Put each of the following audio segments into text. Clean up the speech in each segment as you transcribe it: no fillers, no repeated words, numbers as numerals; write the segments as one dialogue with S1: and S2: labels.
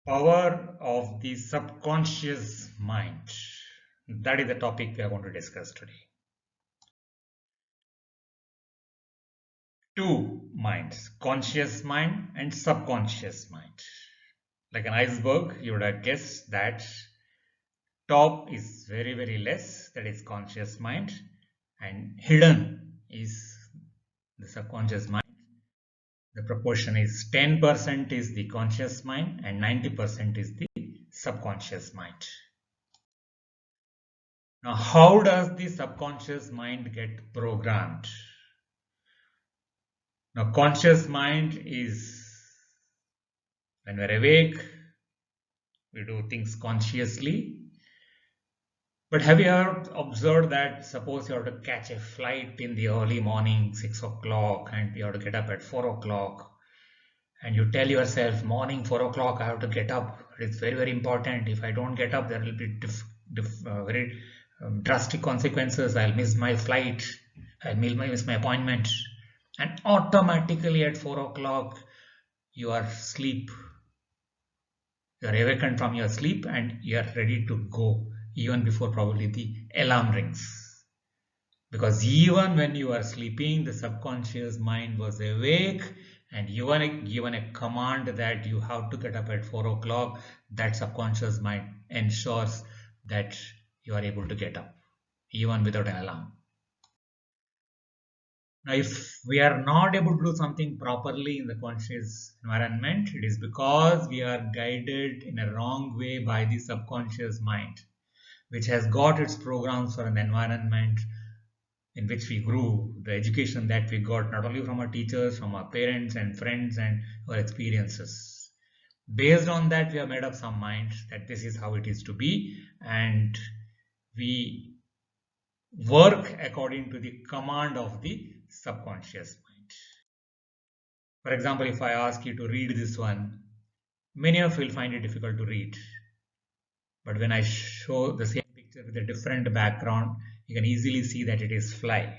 S1: Power of the subconscious mind. That is the topic we are going to discuss today. Two minds, conscious mind and subconscious mind. Like an iceberg, you would have guessed that top is very, very less, that is conscious mind, and hidden is the subconscious mind. The proportion is 10% is the conscious mind and 90% is the subconscious mind. Now, how does the subconscious mind get programmed? Now, conscious mind is when we're awake, we do things consciously. But have you ever observed that suppose you have to catch a flight in the early morning, 6 o'clock, and you have to get up at 4 o'clock, and you tell yourself, morning 4 o'clock, I have to get up. It's very, very important. If I don't get up, there will be very drastic consequences. I'll miss my flight. I'll miss my appointment. And automatically at 4 o'clock, you are asleep. You are awakened from your sleep and you are ready to go even before probably the alarm rings. Because even when you are sleeping, the subconscious mind was awake and you were given a command that you have to get up at 4 o'clock. That subconscious mind ensures that you are able to get up even without an alarm. Now, if we are not able to do something properly in the conscious environment, it is because we are guided in a wrong way by the subconscious mind, which has got its programs for an environment in which we grew, the education that we got not only from our teachers, from our parents and friends and our experiences. Based on that, we have made up some mind that this is how it is to be, and we work according to the command of the subconscious mind. For example, if I ask you to read this one, many of you will find it difficult to read. But when I show the same picture with a different background, you can easily see that it is fly.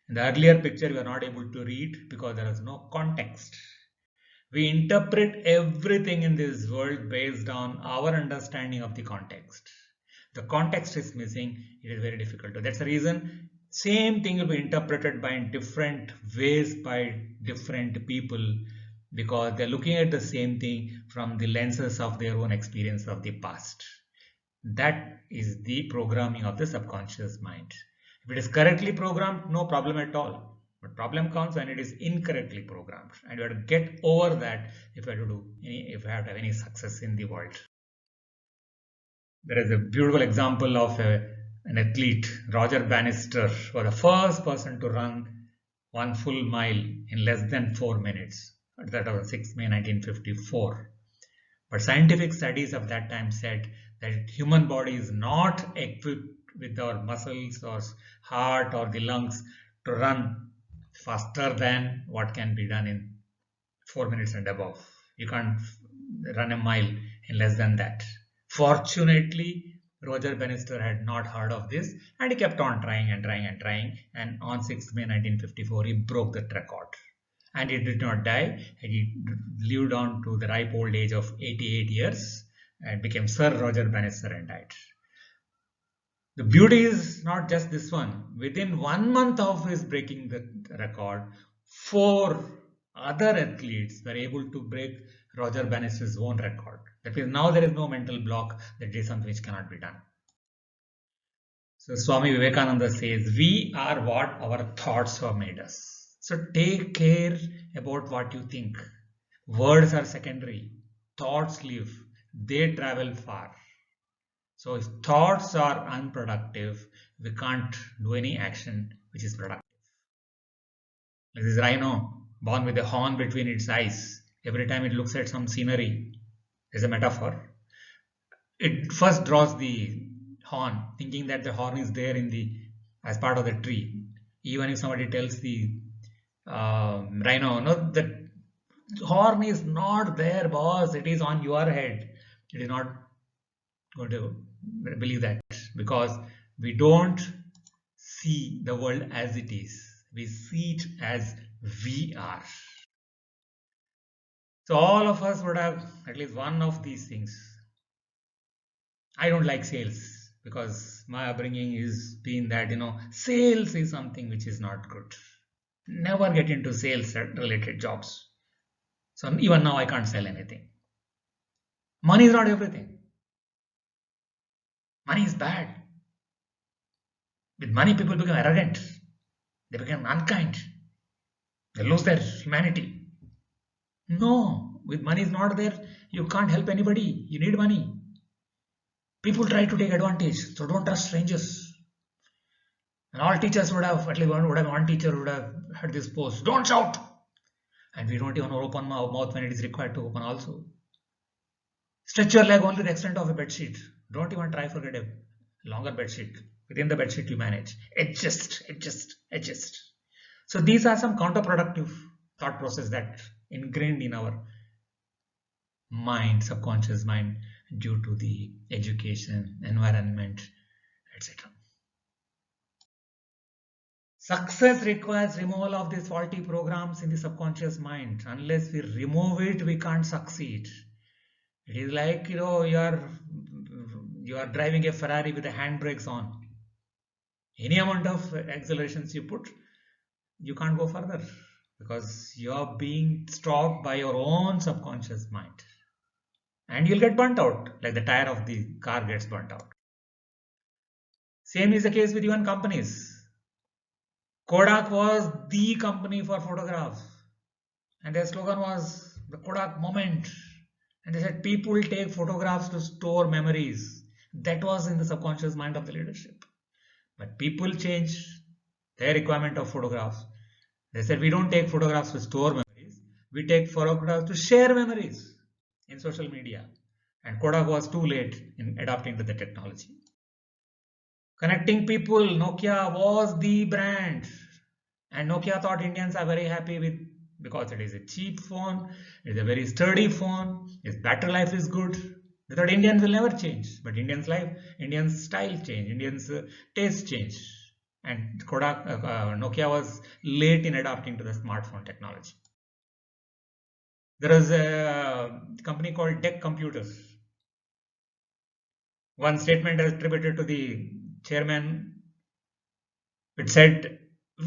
S1: In the earlier picture, we are not able to read because there is no context. We interpret everything in this world based on our understanding of the context. The context is missing, it is very difficult. That's the reason same thing will be interpreted by in different ways by different people because they're looking at the same thing from the lenses of their own experience of the past. That is the programming of the subconscious mind. If it is correctly programmed, no problem at all. But problem comes when it is incorrectly programmed, and you have to get over that if you have to have any success in the world. There is a beautiful example of an athlete, Roger Bannister, was the first person to run 1 full mile in less than 4 minutes. That was 6 May 1954. But scientific studies of that time said that human body is not equipped with our muscles or heart or the lungs to run faster than what can be done in 4 minutes and above. You can't run a mile in less than that. Fortunately, Roger Bannister had not heard of this and he kept on trying and trying and trying. And on 6th May 1954, he broke that record. And he did not die. He lived on to the ripe old age of 88 years and became Sir Roger Bannister and died. The beauty is not just this one. Within 1 month of his breaking the record, 4 other athletes were able to break Roger Bannister's own record. That means now there is no mental block that it is something which cannot be done. So Swami Vivekananda says, we are what our thoughts have made us. So take care about what you think. Words are secondary. Thoughts live. They travel far. So if thoughts are unproductive, we can't do any action which is productive. Like this rhino born with a horn between its eyes. Every time it looks at some scenery, is a metaphor. It first draws the horn, thinking that the horn is there in the as part of the tree. Even if somebody tells the rhino, no, the horn is not there, boss. It is on your head. It is not going to believe that because we don't see the world as it is. We see it as we are. So all of us would have at least one of these things. I don't like sales because my upbringing is been that, sales is something which is not good. Never get into sales related jobs. So even now I can't sell anything. Money is not everything. Money is bad. With money, people become arrogant. They become unkind. They lose their humanity. No, with money is not there. You can't help anybody. You need money. People try to take advantage, so don't trust strangers. And all teachers would have, at least one teacher would have had this post: don't shout. And we don't even open our mouth when it is required to open also. Stretch your leg only the extent of a bed sheet. Don't even try for get a longer bed sheet. Within the bed sheet you manage. Adjust, adjust, adjust. So these are some counterproductive thought process that ingrained in our mind, subconscious mind, due to the education, environment, etc. Success requires removal of these faulty programs in the subconscious mind. Unless we remove it, we can't succeed. It is like, you are driving a Ferrari with the handbrakes on. Any amount of accelerations you put, you can't go further because you are being stopped by your own subconscious mind. And you'll get burnt out, like the tire of the car gets burnt out. Same is the case with even companies. Kodak was the company for photographs, and their slogan was the Kodak moment. And they said people take photographs to store memories. That was in the subconscious mind of the leadership. But people changed their requirement of photographs. They said we don't take photographs to store memories, we take photographs to share memories in social media. And Kodak was too late in adapting to the technology. Connecting people, Nokia was the brand. And Nokia thought Indians are very happy with, because it is a cheap phone, it is a very sturdy phone, its battery life is good. They thought Indians will never change, but Indians style change, Indians taste change. And Nokia was late in adapting to the smartphone technology. There was a company called DEC Computers. One statement attributed to the chairman, it said,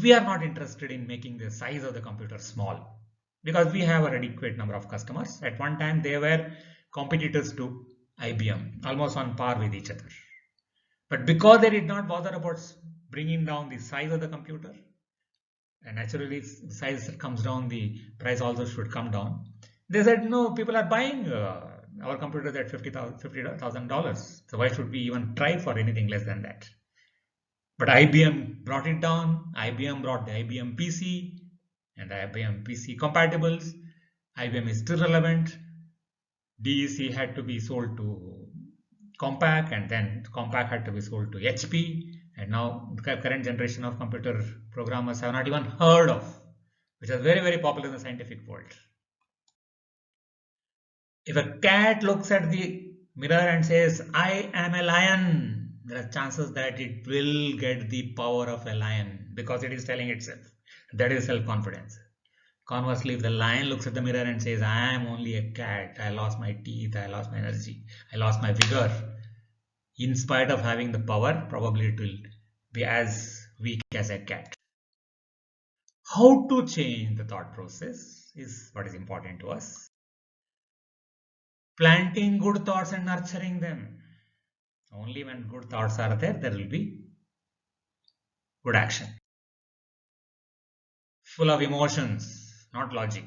S1: we are not interested in making the size of the computer small because we have an adequate number of customers. At one time, they were competitors to IBM, almost on par with each other. But because they did not bother about bringing down the size of the computer, and naturally, if the size comes down, the price also should come down. They said, no, people are buying our computers at $50,000. So why should we even try for anything less than that? But IBM brought it down. IBM brought the IBM PC and the IBM PC compatibles. IBM is still relevant. DEC had to be sold to Compaq, and then Compaq had to be sold to HP. And now the current generation of computer programmers have not even heard of, which is very, very popular in the scientific world. If a cat looks at the mirror and says, I am a lion, there are chances that it will get the power of a lion because it is telling itself. That is self-confidence. Conversely, if the lion looks at the mirror and says, I am only a cat, I lost my teeth, I lost my energy, I lost my vigor, in spite of having the power, probably it will be as weak as a cat. How to change the thought process is what is important to us. Planting good thoughts and nurturing them. Only when good thoughts are there, there will be good action. Full of emotions, not logic,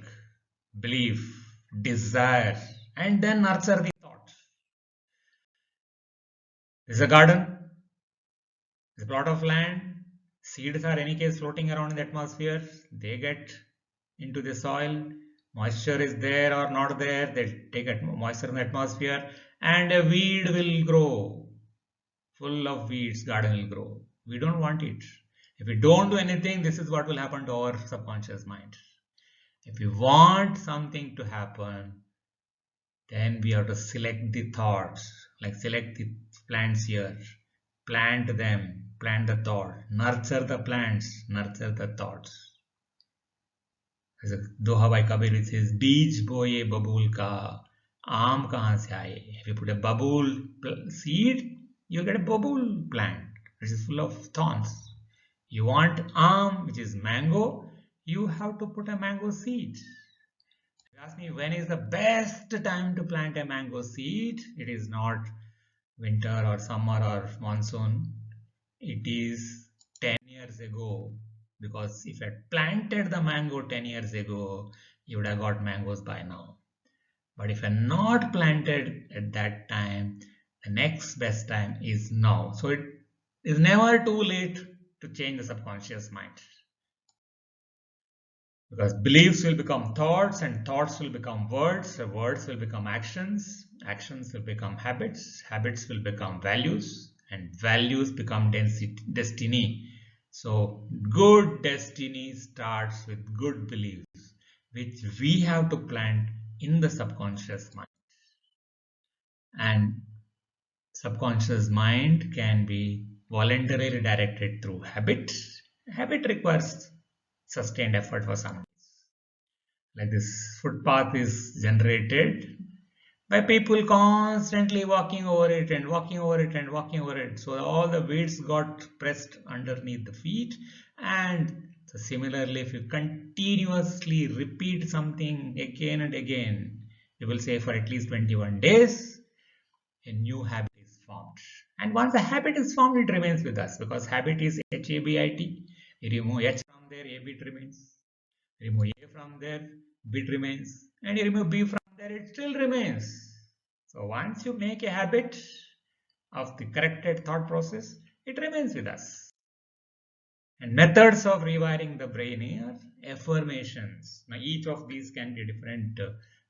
S1: belief, desire, and then nurture the thought. This is a garden, this is a plot of land. Seeds are any case floating around in the atmosphere. They get into the soil. Moisture is there or not there. They take moisture in the atmosphere, and a weed will grow. Full of weeds, garden will grow. We don't want it. If we don't do anything, this is what will happen to our subconscious mind. If we want something to happen, then we have to select the thoughts, like select the plants here, plant them, plant the thought, nurture the plants, nurture the thoughts. Doha by Kabir, it says, Beej boye babul ka, aam kahan se aaye? If you put a babul seed, you get a babul plant, which is full of thorns. You want aam, which is mango, you have to put a mango seed. If you ask me when is the best time to plant a mango seed, it is not winter or summer or monsoon. It is 10 years ago, because if I had planted the mango 10 years ago, you would have got mangoes by now. But if I had not planted at that time, the next best time is now. So it is never too late to change the subconscious mind, because beliefs will become thoughts, and thoughts will become words, so words will become actions, actions will become habits, habits will become values, and values become destiny. So good destiny starts with good beliefs, which we have to plant in the subconscious mind. And subconscious mind can be voluntarily directed through habit. Habit requires sustained effort for some. Like this footpath is generated by people constantly walking over it and walking over it and walking over it. So all the weights got pressed underneath the feet. And so similarly, if you continuously repeat something again and again, you will say for at least 21 days, a new habit is formed. And once a habit is formed, it remains with us, because habit is HABIT. You remove H from there, habit remains. Remove A from there, B remains, and you remove B from there, it still remains. So once you make a habit of the corrected thought process, it remains with us. And methods of rewiring the brain are affirmations. Now each of these can be a different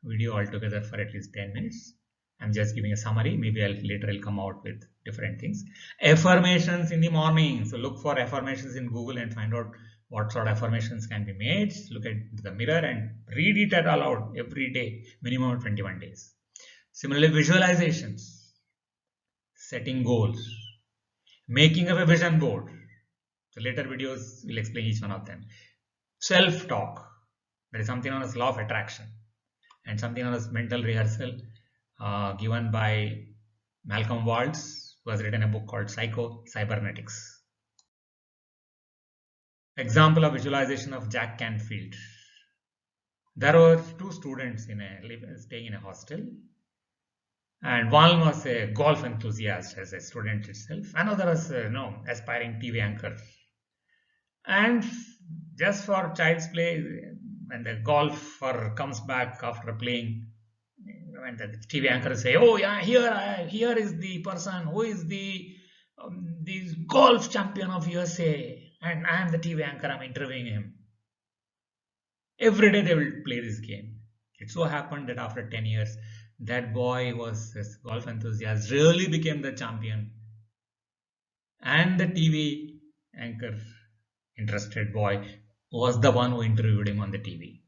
S1: video altogether for at least 10 minutes. I'm just giving a summary. Maybe later I'll come out with different things. Affirmations in the morning. So look for affirmations in Google and find out what sort of affirmations can be made. Look at the mirror and read it aloud every day, minimum 21 days. Similarly, visualizations, setting goals, making of a vision board. So later videos will explain each one of them. Self-talk. There is something known as law of attraction and something known as mental rehearsal, given by Malcolm Waltz, who has written a book called Psycho-Cybernetics. Example of visualization of Jack Canfield. There were two students staying in a hostel, and one was a golf enthusiast as a student itself. Another was aspiring TV anchor. And just for child's play, when the golfer comes back after playing, when the TV anchor say, "Oh yeah, here is the person who is the golf champion of USA, and I am the TV anchor. I'm interviewing him." Every day they will play this game. It so happened that after 10 years, that boy was this golf enthusiast really became the champion, and the TV anchor interested boy was the one who interviewed him on the TV.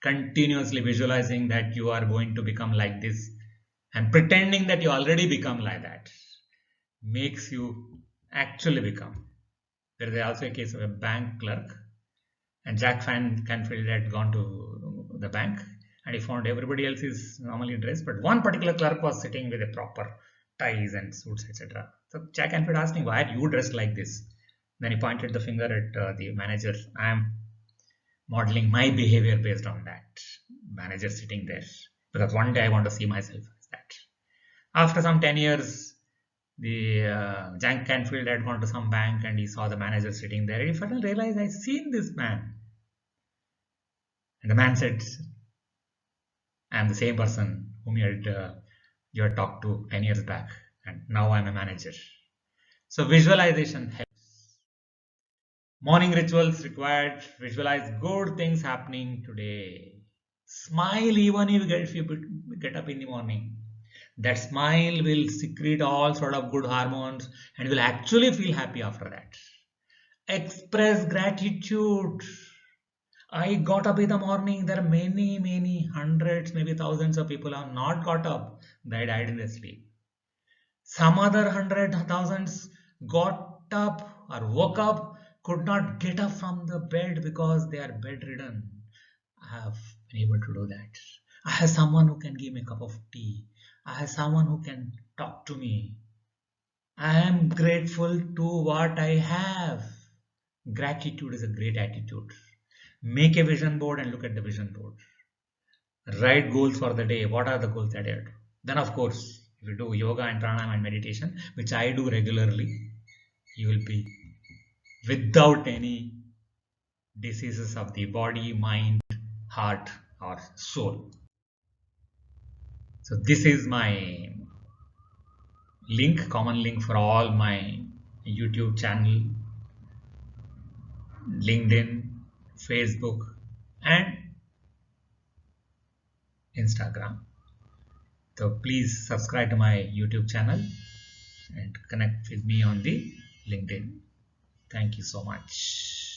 S1: Continuously visualizing that you are going to become like this and pretending that you already become like that makes you actually become. There is also a case of a bank clerk, and Jack Canfield had gone to the bank and he found everybody else is normally dressed, but one particular clerk was sitting with a proper ties and suits, etc. So Jack Canfield asked him, "Why are you dressed like this?" Then he pointed the finger at the manager. "I am modeling my behavior based on that." Manager sitting there, because one day I want to see myself as that. After some 10 years, the Jack Canfield had gone to some bank and he saw the manager sitting there. He suddenly realized, "I've seen this man." And the man said, "I am the same person whom you had talked to 10 years back, and now I'm a manager." So visualization helps. Morning rituals required. Visualize good things happening today. Smile even if you get up in the morning. That smile will secrete all sort of good hormones and will actually feel happy after that. Express gratitude. I got up in the morning. There are many hundreds, maybe thousands of people who have not got up. They died in their sleep. Some other hundred thousands got up or woke up, could not get up from the bed because they are bedridden. have been able to do that. I have someone who can give me a cup of tea. I have someone who can talk to me. I am grateful to what I have. Gratitude is a great attitude. Make a vision board and look at the vision board. Write goals for the day. What are the goals that I have? Then, of course, if you do yoga and pranayama and meditation, which I do regularly, you will be without any diseases of the body, mind, heart, or soul. So, this is my link, common link for all my YouTube channel, LinkedIn, Facebook, and Instagram. So please subscribe to my YouTube channel and connect with me on the LinkedIn. Thank you so much.